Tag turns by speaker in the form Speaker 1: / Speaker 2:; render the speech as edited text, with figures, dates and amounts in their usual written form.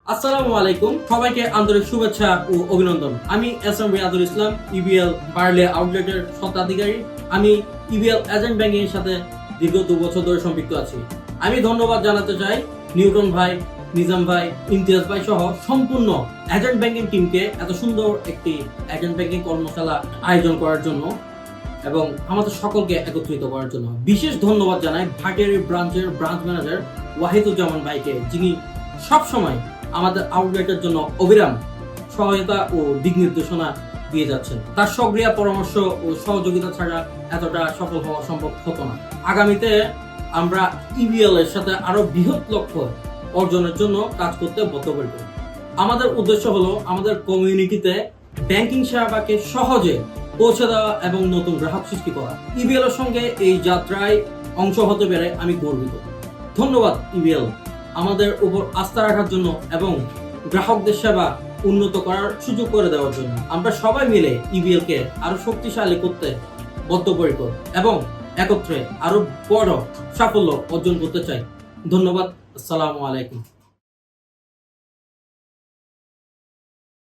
Speaker 1: আসসালামু আলাইকুম, সবাইকে আন্তরিক শুভেচ্ছা ও অভিনন্দন। আমি এস.এম. রিয়াদুল ইসলাম, ইবিএল বার্লে আউটলেটের স্বত্বাধিকারী। আমি ইবিএল এজেন্ট ব্যাংকিং এর সাথে দীর্ঘ 2 বছর ধরে সম্পৃক্ত আছি। আমি ধন্যবাদ জানাতে চাই নিউটন ভাই, নিজাম ভাই, ইমতিয়াজ ভাই সহ সম্পূর্ণ এজেন্ট ব্যাংকিং টিমকে এত সুন্দর একটি এজেন্ট ব্যাংকিং কর্মশালা আয়োজন করার জন্য এবং আমাদের সকলকে একত্রিত করার জন্য। বিশেষ ধন্যবাদ জানাই ভাটিয়ারি ব্রাঞ্চের ব্রাঞ্চ ম্যানেজার ওয়াহিদুজ্জামান ভাইকে, যিনি সবসময় আমাদের আউটলেটের জন্য অবিরাম সহায়তা ও দিক নির্দেশনা দিয়ে যাচ্ছেন। তার সক্রিয় পরামর্শ ও সহযোগিতা ছাড়া এতটা সফল হওয়া সম্ভব হতো না। আগামীতে আমরা ইবিএল এর সাথে আরো বৃহৎ লক্ষ্য অর্জনের জন্য কাজ করতে বদ্ধপরিকর। আমাদের উদ্দেশ্য হলো আমাদের কমিউনিটিতে ব্যাংকিং সেবাকে সহজে পৌঁছে দেওয়া এবং নতুন গ্রাহক সৃষ্টি করা। ইবিএল এর সঙ্গে এই যাত্রায় অংশ হতে পেরে আমি গর্বিত। ধন্যবাদ ইবিএল আমাদের উপর আস্থা রাখার জন্য এবং গ্রাহকদের সেবা উন্নত করার সুযোগ করে দেওয়ার জন্য। আমরা সবাই মিলে ইবিএল কে আরো শক্তিশালী করতে বদ্ধপরিকর এবং একত্রে আরো বড় সাফল্য অর্জন করতে চাই। ধন্যবাদ। আসসালামু আলাইকুম।